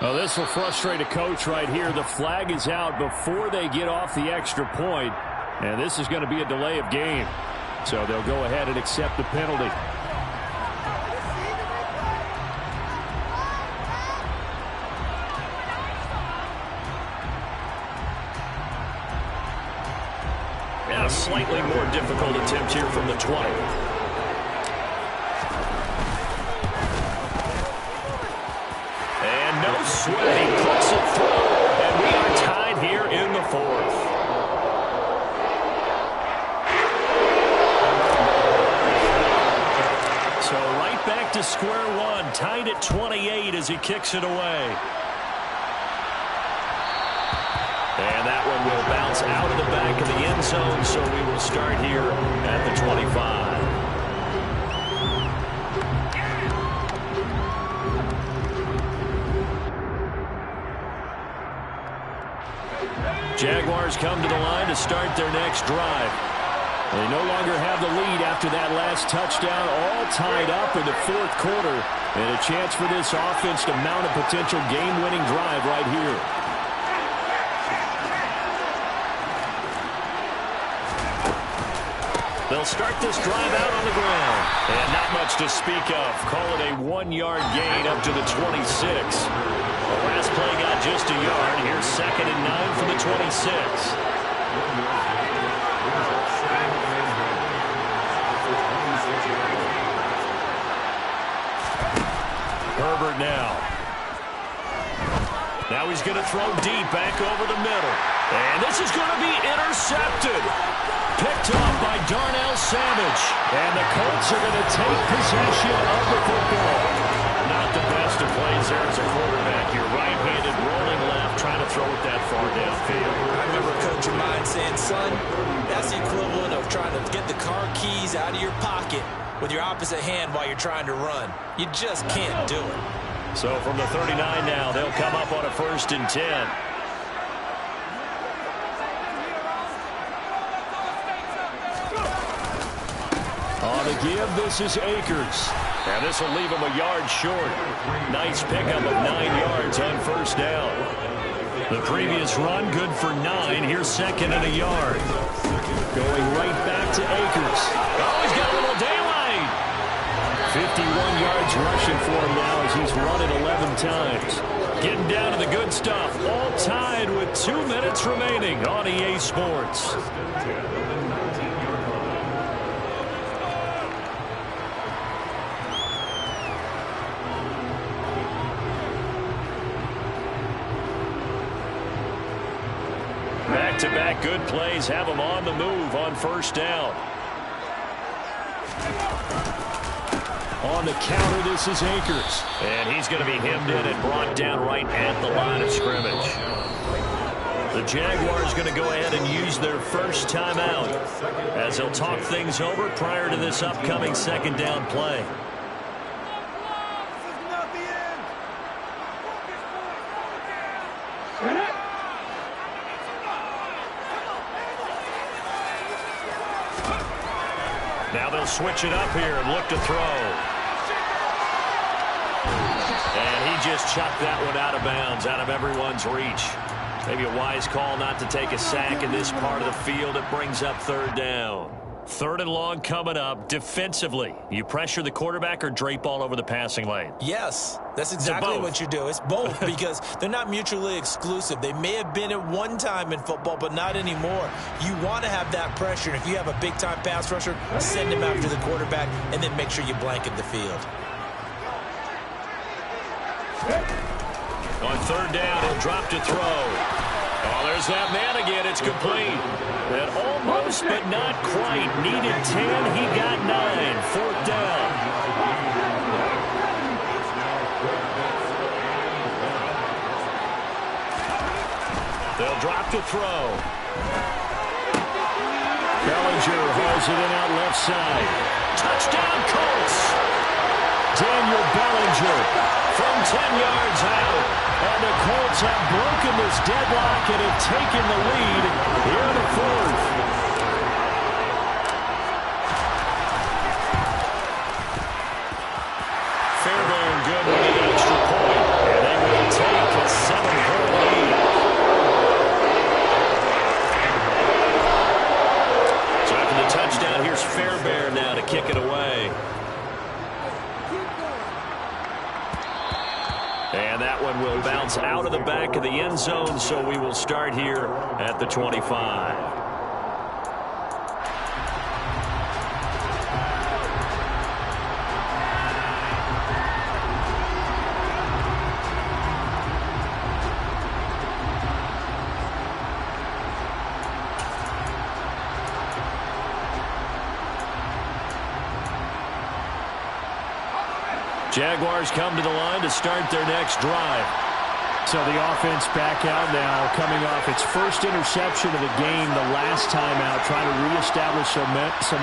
Well, this will frustrate a coach right here. The flag is out before they get off the extra point, and this is going to be a delay of game. So they'll go ahead and accept the penalty. Yeah, a slightly more difficult attempt here from the 20. No sweat, he puts it through, and we are tied here in the 4th. So right back to square one, tied at 28 as he kicks it away. And that one will bounce out of the back of the end zone, so we will start here at the 25. Jaguars come to the line to start their next drive. They no longer have the lead after that last touchdown, all tied up in the 4th quarter, and a chance for this offense to mount a potential game-winning drive right here. They'll start this drive out on the ground, and not much to speak of. Call it a 1-yard gain up to the 26. The last play got just a yard. Here's 2nd and 9 for the 26. Herbert now. Now he's going to throw deep back over the middle. And this is going to be intercepted. Picked off by Darnell Savage. And the Colts are going to take possession of the football. Not the best of plays there as a quarterback. You're right-handed, rolling left, trying to throw it that far downfield. I remember a coach of mine saying, son, that's the equivalent of trying to get the car keys out of your pocket with your opposite hand while you're trying to run. You just can't do it. So from the 39 now, they'll come up on a 1st and 10. On the give, this is Akers. And this will leave him a yard short. Nice pickup of 9 yards on 1st down. The previous run, good for 9. Here's 2nd and a yard. Going right back to Akers. Oh, he's got a little daylight. 51 yards rushing for him now as he's run it 11 times. Getting down to the good stuff. All tied with 2 minutes remaining on EA Sports. Back-to-back good plays have them on the move on 1st down. On the counter, this is Akers. And he's going to be hemmed in and brought down right at the line of scrimmage. The Jaguars going to go ahead and use their first timeout as they'll talk things over prior to this upcoming 2nd down play. Now they'll switch it up here and look to throw. And he just chucked that one out of bounds, out of everyone's reach. Maybe a wise call not to take a sack in this part of the field. It brings up 3rd down. 3rd and long coming up. Defensively, you pressure the quarterback or drape all over the passing lane? Yes, that's exactly what you do. It's both because they're not mutually exclusive. They may have been at one time in football, but not anymore. You want to have that pressure. And if you have a big-time pass rusher, send him after the quarterback and then make sure you blanket the field. On 3rd down, he'll drop to throw. Oh, there's that man again. It's complete. And almost, but not quite. Needed 10. He got 9. 4th down. They'll drop to throw. Bellinger hauls it in out left side. Touchdown, Colts. Daniel Bellinger from 10 yards out. And the Colts have broken this deadlock and have taken the lead here in the 4th. Fairbairn good with the extra point. And they will take a 7-point lead. So after the touchdown, here's Fairbairn now to kick it away. And that one will bounce out of the back of the end zone, so we will start here at the 25. Jaguars come to the line to start their next drive. So the offense back out now, coming off its first interception of the game the last time out, trying to reestablish some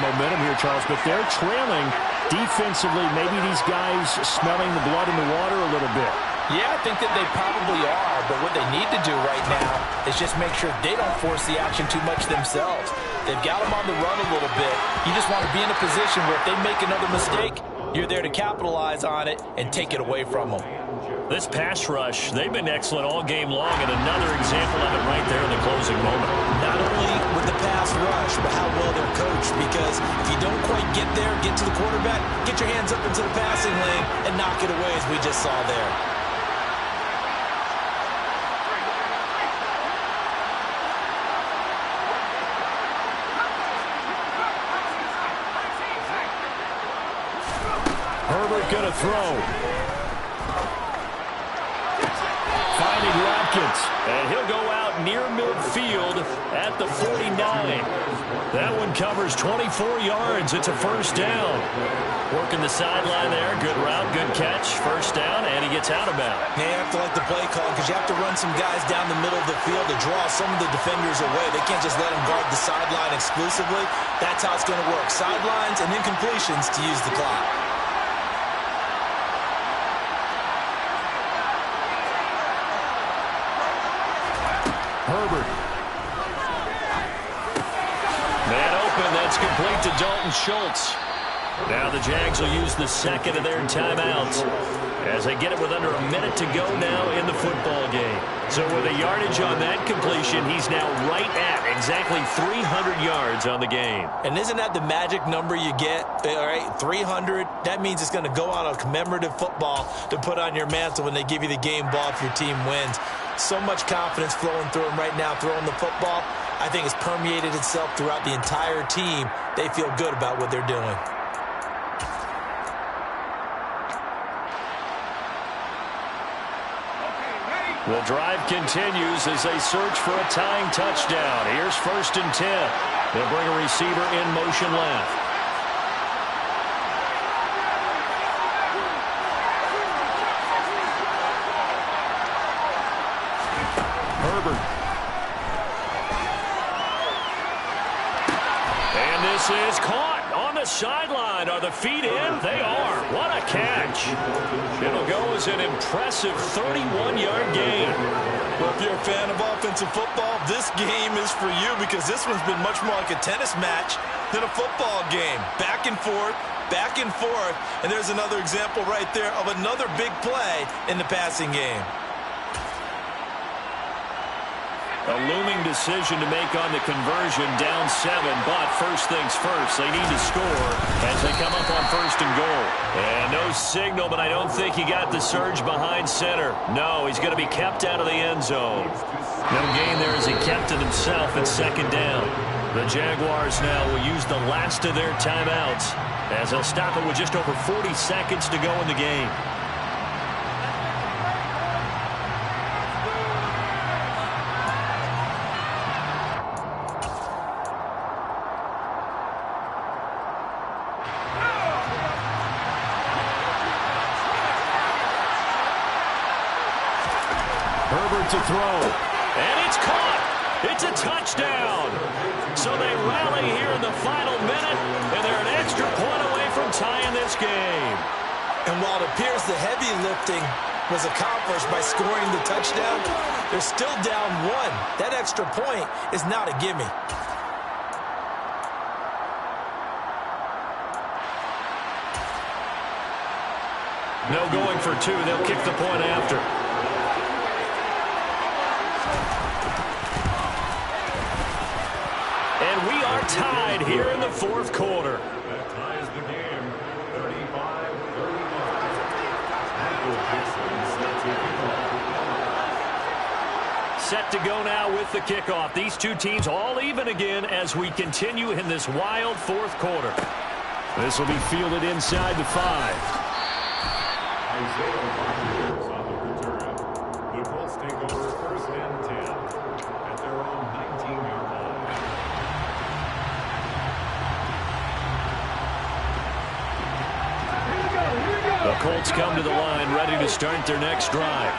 momentum here, Charles. But they're trailing defensively. Maybe these guys smelling the blood in the water a little bit. Yeah, I think that they probably are, but what they need to do right now is just make sure they don't force the action too much themselves. They've got them on the run a little bit. You just want to be in a position where if they make another mistake, you're there to capitalize on it and take it away from them. This pass rush, they've been excellent all game long, and another example of it right there in the closing moment. Not only with the pass rush, but how well they're coached, because if you don't quite get there, get to the quarterback, get your hands up into the passing lane and knock it away as we just saw there. Herbert going to throw. Finding Watkins, and he'll go out near midfield at the 49. That one covers 24 yards. It's a 1st down. Working the sideline there. Good route, good catch. 1st down, and he gets out of bounds. They have to like the play call because you have to run some guys down the middle of the field to draw some of the defenders away. They can't just let them guard the sideline exclusively. That's how it's going to work. Sidelines and incompletions to use the clock. Herbert. Man open, that's complete to Dalton Schultz. Now the Jags will use the 2nd of their timeouts as they get it with under a minute to go now in the football game. So with a yardage on that completion, he's now right at exactly 300 yards on the game. And isn't that the magic number you get? All right, 300. That means it's going to go on a commemorative football to put on your mantle when they give you the game ball if your team wins. So much confidence flowing through him right now, throwing the football. I think it's permeated itself throughout the entire team. They feel good about what they're doing. The drive continues as they search for a tying touchdown. Here's 1st and 10. They'll bring a receiver in motion left. Herbert. And this is caught on the sideline. Are the feet in? They are. What a catch. It'll go as an impressive 31-yard gain. Well, if you're a fan of offensive football, this game is for you because this one's been much more like a tennis match than a football game. Back and forth, and there's another example right there of another big play in the passing game. A looming decision to make on the conversion, down 7, but first things first, they need to score as they come up on first and goal. And no signal, but I don't think he got the surge behind center. No, he's going to be kept out of the end zone. No gain there as he kept it himself at second down. The Jaguars now will use the last of their timeouts as they'll stop it with just over 40 seconds to go in the game. Herbert to throw. And it's caught. It's a touchdown. So they rally here in the final minute, and they're an extra point away from tying this game. And while it appears the heavy lifting was accomplished by scoring the touchdown, they're still down 1. That extra point is not a gimme. No going for 2. They'll kick the point after. And we are tied here in the fourth quarter. That ties the game, 35-35. Set to go now with the kickoff. These two teams all even again as we continue in this wild fourth quarter. This will be fielded inside the 5. Isaiah Rodgers on the return. The Colts take over first and 10 at their own 19-yard line. The Colts come to the line ready to start their next drive.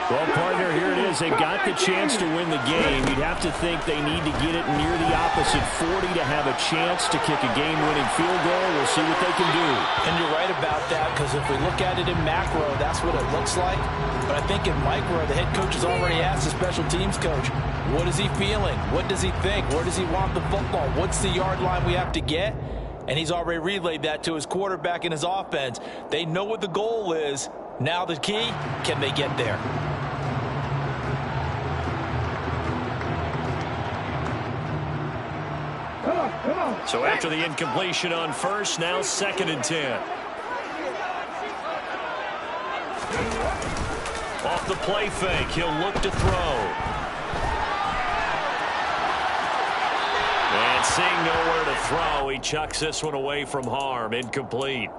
Well, partner, here it is. They've got the chance to win the game. You'd have to think they need to get it near the opposite 40 to have a chance to kick a game-winning field goal. We'll see what they can do. And you're right about that, because if we look at it in macro, that's what it looks like. But I think in micro, the head coach has already asked the special teams coach, what is he feeling? What does he think? Where does he want the football? What's the yard line we have to get? And he's already relayed that to his quarterback and his offense. They know what the goal is. Now the key, can they get there? So after the incompletion on first, now second and 10. Off the play fake, he'll look to throw. And seeing nowhere to throw, he chucks this one away from harm. Incomplete.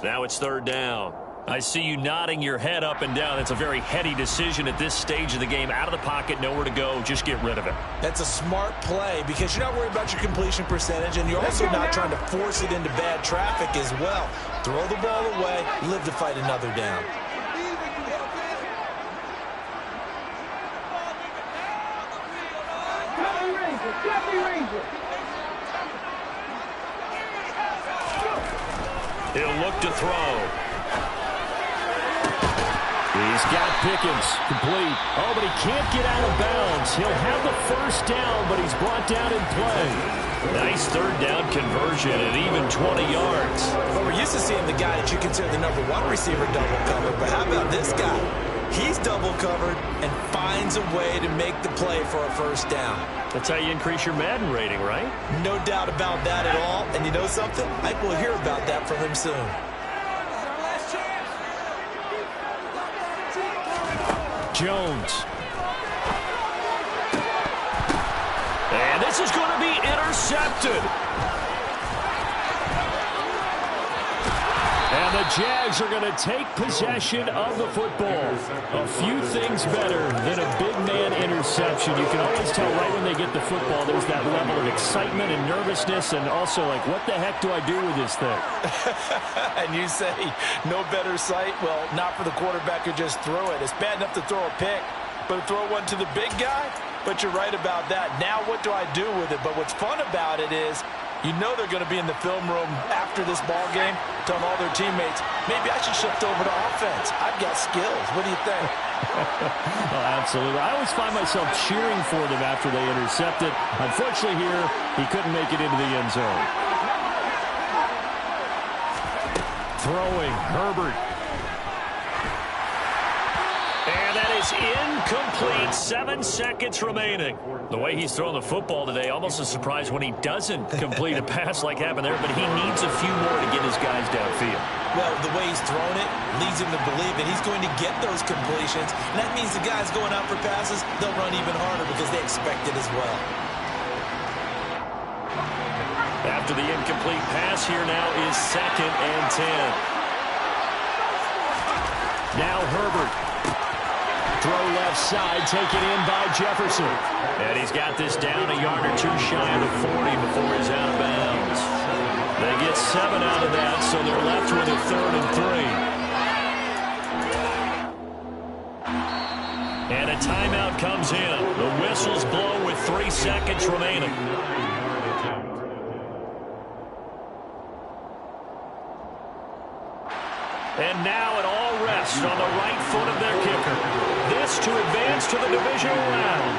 Now it's third down. I see you nodding your head up and down. It's a very heady decision at this stage of the game. Out of the pocket, nowhere to go. Just get rid of it. That's a smart play because you're not worried about your completion percentage, and you're also not trying to force it into bad traffic as well. Throw the ball away, live to fight another down. He'll look to throw. He's got Pickens, complete. Oh, but he can't get out of bounds. He'll have the first down, but he's brought down in play. Nice third down conversion at even 20 yards. Well, we're used to seeing the guy that you consider the #1 receiver double covered, but how about this guy? He's double covered and finds a way to make the play for a first down. That's how you increase your Madden rating, right? No doubt about that at all. And you know something? I think we'll hear about that from him soon. Jones. And this is going to be intercepted. And the Jags are going to take possession of the football. A few things better than a big man interception. You can always tell right when they get the football, there's that level of excitement and nervousness, and also like, what the heck do I do with this thing? And you say, no better sight? Well, not for the quarterback who just threw it. It's bad enough to throw a pick, but to throw one to the big guy? But you're right about that. Now what do I do with it? But what's fun about it is, you know they're going to be in the film room after this ball game, telling all their teammates, maybe I should shift over to offense. I've got skills. What do you think? Oh, absolutely. I always find myself cheering for them after they intercept it. Unfortunately here, he couldn't make it into the end zone. Throwing, Herbert. And that is is incomplete. 7 seconds remaining. The way he's throwing the football today, almost a surprise when he doesn't complete a pass like happened there, but he needs a few more to get his guys downfield. Well, the way he's thrown it leads him to believe that he's going to get those completions. And that means the guys going out for passes, they'll run even harder because they expect it as well. After the incomplete pass, here now is 2nd and 10. Now Herbert. Throw left side, taken in by Jefferson. And he's got this down a yard or two shy of the 40 before he's out of bounds. They get 7 out of that, so they're left with a 3rd and 3. And a timeout comes in. The whistles blow with 3 seconds remaining. And now it all rests on the right foot of their kicker. This to advance to the divisional round.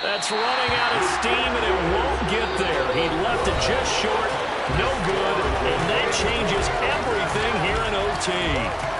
That's running out of steam, and it won't get there. He left it just short, no good, and that changes everything here in OT.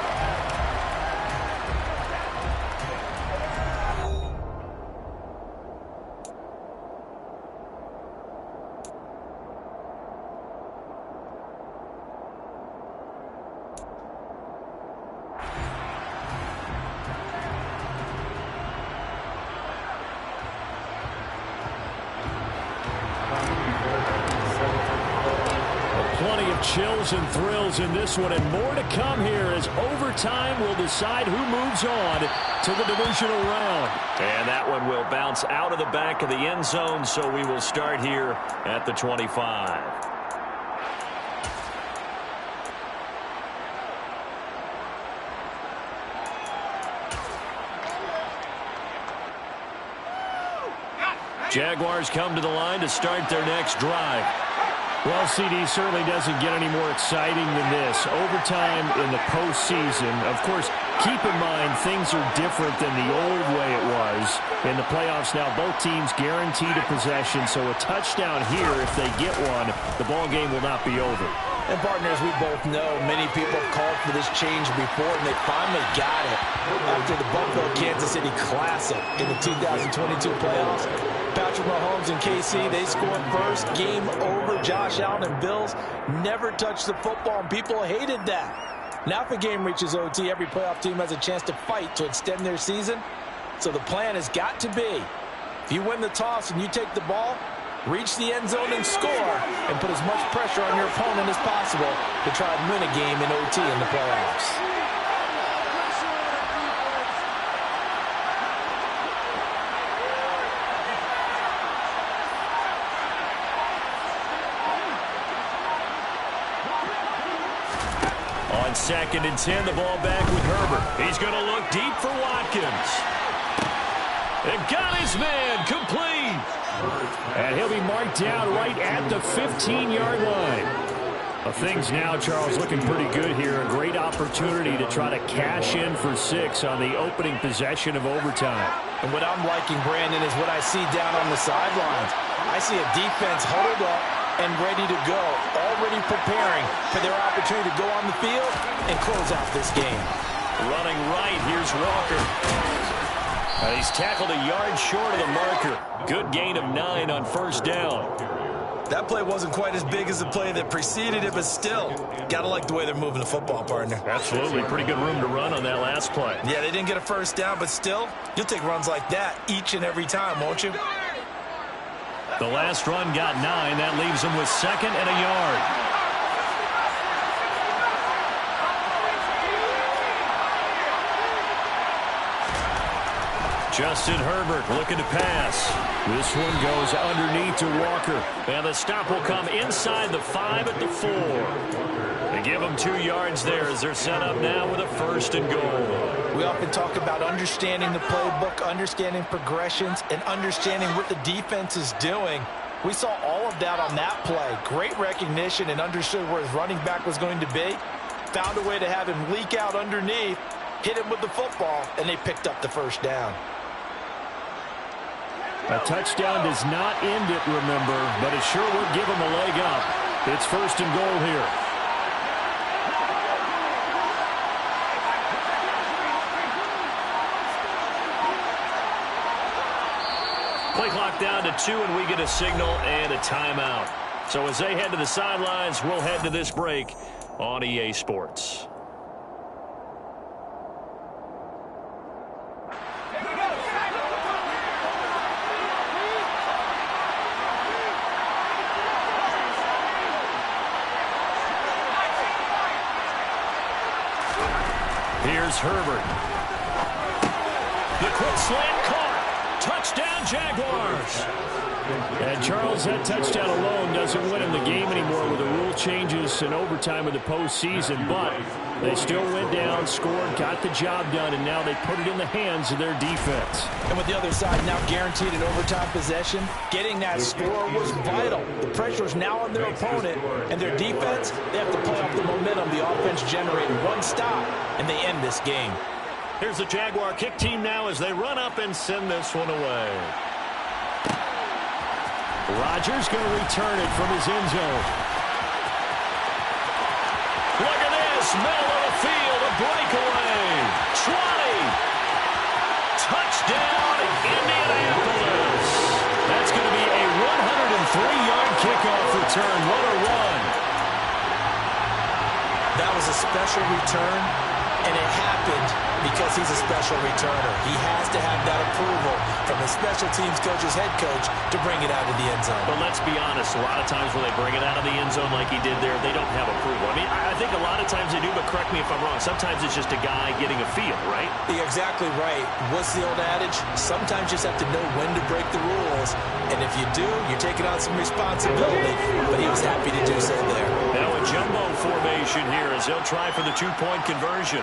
Plenty of chills and thrills in this one, and more to come here as overtime will decide who moves on to the divisional round. And that one will bounce out of the back of the end zone, so we will start here at the 25. Jaguars come to the line to start their next drive. Well, CD certainly doesn't get any more exciting than this. Overtime in the postseason. Of course, keep in mind things are different than the old way it was. In the playoffs now, both teams guaranteed a possession, so a touchdown here, if they get one, the ball game will not be over. And partners, we both know many people have called for this change before, and they finally got it after the Buffalo-Kansas City Classic in the 2022 playoffs. Patrick Mahomes and KC, they scored first. Game over. Josh Allen and Bills never touched the football, and people hated that. Now if the game reaches OT, every playoff team has a chance to fight to extend their season. So the plan has got to be, if you win the toss and you take the ball, reach the end zone and score, and put as much pressure on your opponent as possible to try and win a game in OT in the playoffs. On 2nd and 10, the ball back with Herbert. He's going to look deep for Watkins. And got his man complete. And he'll be marked down right at the 15-yard line. Well, things now, Charles, looking pretty good here. A great opportunity to try to cash in for 6 on the opening possession of overtime. And what I'm liking, Brandon, is what I see down on the sidelines. I see a defense huddled up and ready to go, already preparing for their opportunity to go on the field and close out this game. Running right, here's Walker. He's tackled a yard short of the marker. Good gain of 9 on first down. That play wasn't quite as big as the play that preceded it, but still, gotta like the way they're moving the football, partner. Absolutely, pretty good room to run on that last play. Yeah, they didn't get a first down, but still, you'll take runs like that each and every time, won't you? The last run got 9. That leaves them with 2nd and a yard. Justin Herbert looking to pass. This one goes underneath to Walker. And the stop will come inside the 5 at the 4. They give them 2 yards there as they're set up now with a 1st and goal. We often talk about understanding the playbook, understanding progressions, and understanding what the defense is doing. We saw all of that on that play. Great recognition and understood where his running back was going to be. Found a way to have him leak out underneath, hit him with the football, and they picked up the first down. A touchdown does not end it, remember, but it sure would give them a leg up. It's 1st and goal here. Play clock down to 2, and we get a signal and a timeout. So as they head to the sidelines, we'll head to this break on EA Sports. Here's Herbert. The quick slant caught. Touchdown, Jaguars. And Charles, that touchdown alone doesn't win him the game anymore with the rule changes and overtime of the postseason, but they still went down, scored, got the job done, and now they put it in the hands of their defense. And with the other side now guaranteed an overtime possession, getting that score was vital. The pressure is now on their opponent, and their defense, they have to play off the momentum the offense generated. One stop, and they end this game. Here's the Jaguar kick team now as they run up and send this one away. Rodgers going to return it from his end zone. Look at this. Middle of the field, a breakaway. 20. Touchdown, Indianapolis. That's going to be a 103-yard kickoff return. What a run. That was a special return, and it happened because he's a special returner. He has to have that approval from the special teams coach's head coach to bring it out of the end zone. But let's be honest, a lot of times when they bring it out of the end zone like he did there, they don't have approval. I mean, I think a lot of times they do, but correct me if I'm wrong. Sometimes it's just a guy getting a feel, right? You're exactly right. What's the old adage? Sometimes you just have to know when to break the rules, and if you do, you're taking on some responsibility, but he was happy to do so there. Now a jumbo formation here as they'll try for the two-point conversion.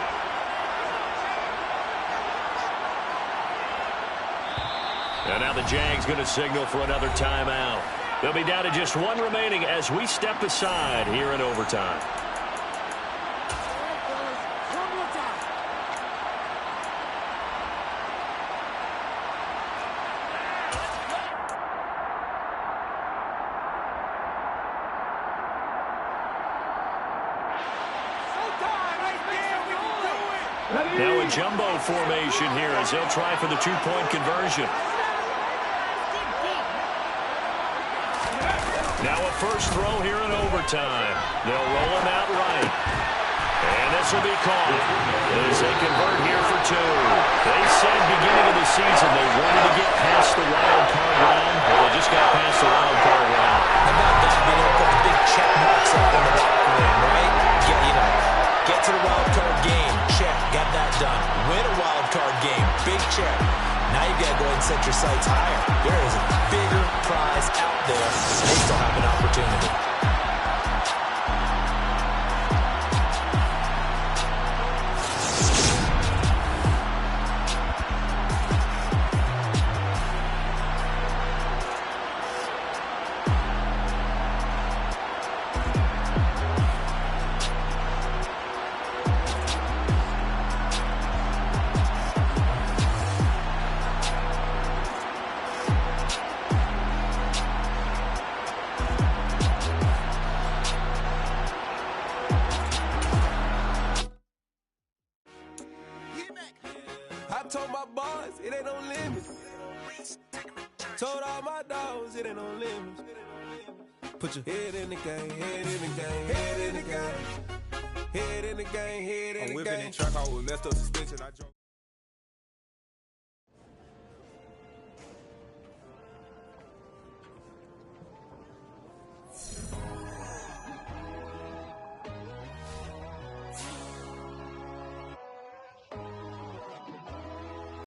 And now the Jags going to signal for another timeout. They'll be down to just one remaining as we step aside here in overtime. Now a jumbo formation here as they'll try for the two-point conversion. Now a first throw here in overtime. They'll roll him out right. And this will be called as they convert here for 2. They said beginning of the season they wanted to get past the wild card round. Well, they just got past the wild card round. How about that? Being able to put the big check marks up in the locker room, right? Get to the wild card game. Check. Got that done. Win a wild card game. Big check. Now you got to go ahead and set your sights higher. There is a bigger prize out there. They still have an opportunity. I told my boys, it ain't no limits. Told all my dogs, it ain't no limits. Put your head in the game, head in the game, head in the game. Head in the game, head in the game. I'm whipping and track, I was messed up suspension. I drove.